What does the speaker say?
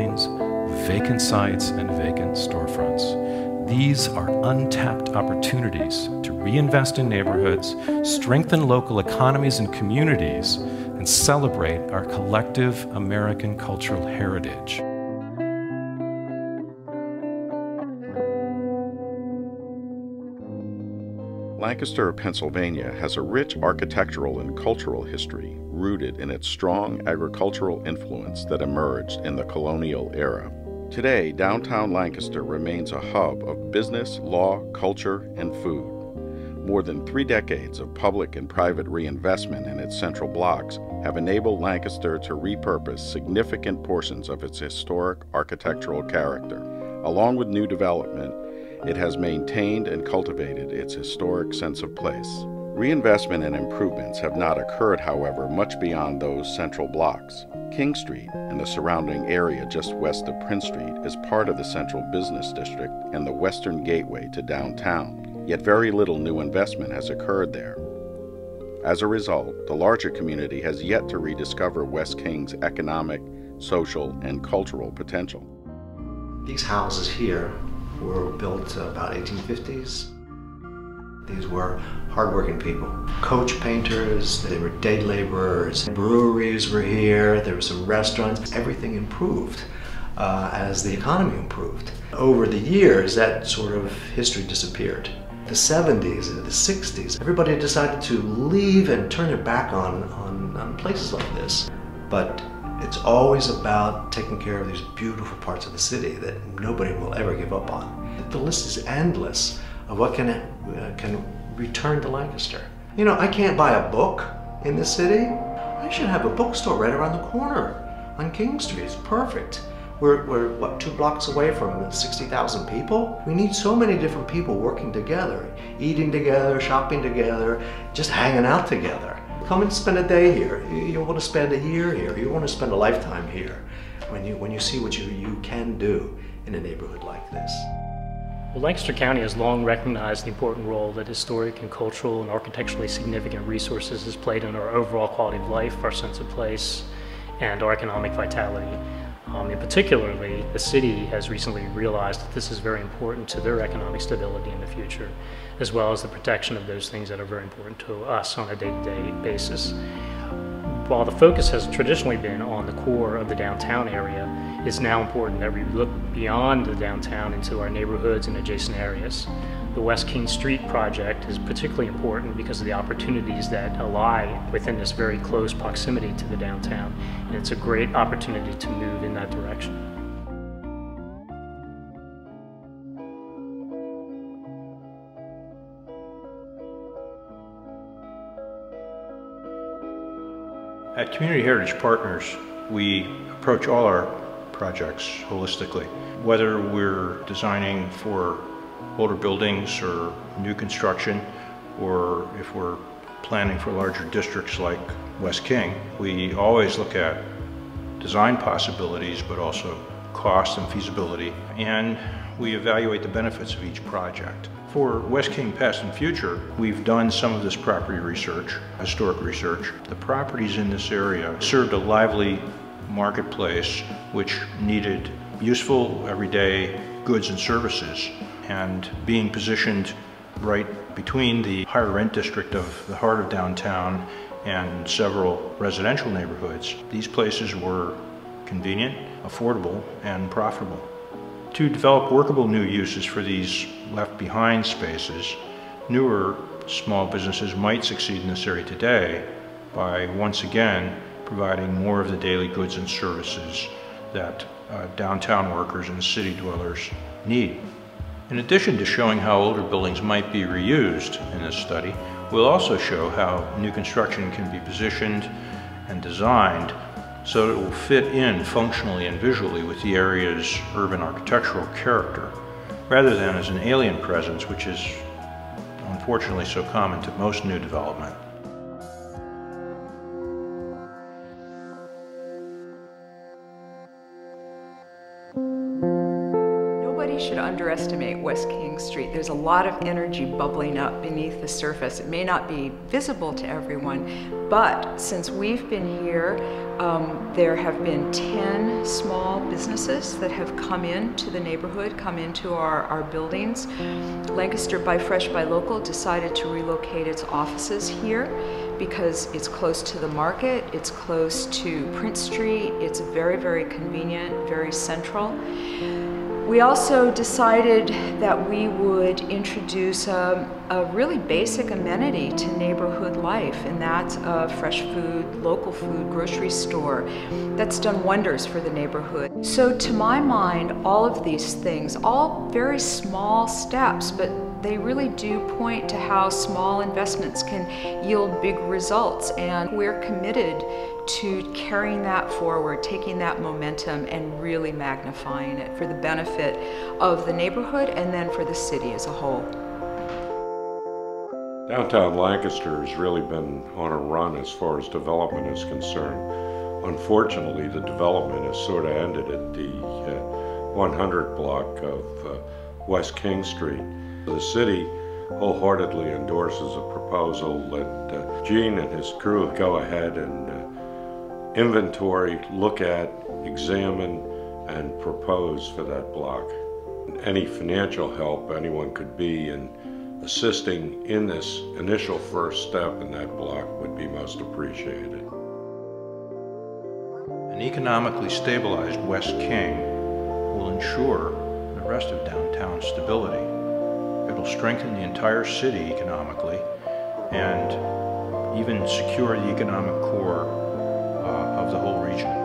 buildings, vacant sites, and vacant storefronts. These are untapped opportunities to reinvest in neighborhoods, strengthen local economies and communities, and celebrate our collective American cultural heritage. Lancaster, Pennsylvania has a rich architectural and cultural history rooted in its strong agricultural influence that emerged in the colonial era. Today, downtown Lancaster remains a hub of business, law, culture, and food. More than 3 decades of public and private reinvestment in its central blocks have enabled Lancaster to repurpose significant portions of its historic architectural character. Along with new development, it has maintained and cultivated its historic sense of place. Reinvestment and improvements have not occurred, however, much beyond those central blocks. King Street and the surrounding area just west of Prince Street is part of the central business district and the western gateway to downtown, yet very little new investment has occurred there. As a result, the larger community has yet to rediscover West King's economic, social, and cultural potential. These houses here were built about 1850s. These were hardworking people. Coach painters, they were day laborers. Breweries were here, there were some restaurants. Everything improved as the economy improved. Over the years, that sort of history disappeared. The 70s and the 60s, everybody decided to leave and turn their back on places like this. But it's always about taking care of these beautiful parts of the city that nobody will ever give up on. The list is endless of what can return to Lancaster. You know, I can't buy a book in this city. I should have a bookstore right around the corner on King Street. It's perfect. We're what, 2 blocks away from 60,000 people? We need so many different people working together, eating together, shopping together, just hanging out together. Come and spend a day here. You want to spend a year here. You want to spend a lifetime here when you see what you can do in a neighborhood like this. Well, Lancaster County has long recognized the important role that historic and cultural and architecturally significant resources has played in our overall quality of life, our sense of place, and our economic vitality. In particularly, the city has recently realized that this is very important to their economic stability in the future, as well as the protection of those things that are very important to us on a day-to-day basis. While the focus has traditionally been on the core of the downtown area, it's now important that we look beyond the downtown into our neighborhoods and adjacent areas. The West King Street project is particularly important because of the opportunities that lie within this very close proximity to the downtown, and it's a great opportunity to move in that direction. At Community Heritage Partners, we approach all our projects holistically. Whether we're designing for older buildings or new construction, or if we're planning for larger districts like West King, we always look at design possibilities, but also cost and feasibility, and we evaluate the benefits of each project. For West King Past and Future, we've done some of this property research, historic research. The properties in this area served a lively marketplace which needed useful everyday goods and services, and being positioned right between the higher rent district of the heart of downtown and several residential neighborhoods, these places were convenient, affordable, and profitable. To develop workable new uses for these left behind spaces, newer small businesses might succeed in this area today by once again providing more of the daily goods and services that downtown workers and city dwellers need. In addition to showing how older buildings might be reused in this study, we'll also show how new construction can be positioned and designed so that it will fit in functionally and visually with the area's urban architectural character, rather than as an alien presence, which is unfortunately so common to most new development. Nobody should underestimate West King Street. There's a lot of energy bubbling up beneath the surface. It may not be visible to everyone, but since we've been here, there have been 10 small businesses that have come into the neighborhood, come into our buildings. Lancaster by Fresh by Local decided to relocate its offices here because it's close to the market, it's close to Prince Street, it's very, very convenient, very central. We also decided that we would introduce a really basic amenity to neighborhood life, and that's a fresh food, local food grocery store that's done wonders for the neighborhood. So to my mind, all of these things, all very small steps, but they really do point to how small investments can yield big results, and we're committed to carrying that forward, taking that momentum and really magnifying it for the benefit of the neighborhood and then for the city as a whole. Downtown Lancaster has really been on a run as far as development is concerned. Unfortunately, the development has sort of ended at the 100 block of West King Street. The city wholeheartedly endorses a proposal that Gene and his crew go ahead and inventory, look at, examine, and propose for that block. Any financial help anyone could be in assisting in this initial first step in that block would be most appreciated. An economically stabilized West King will ensure the rest of downtown stability. It'll strengthen the entire city economically and even secure the economic core of the whole region.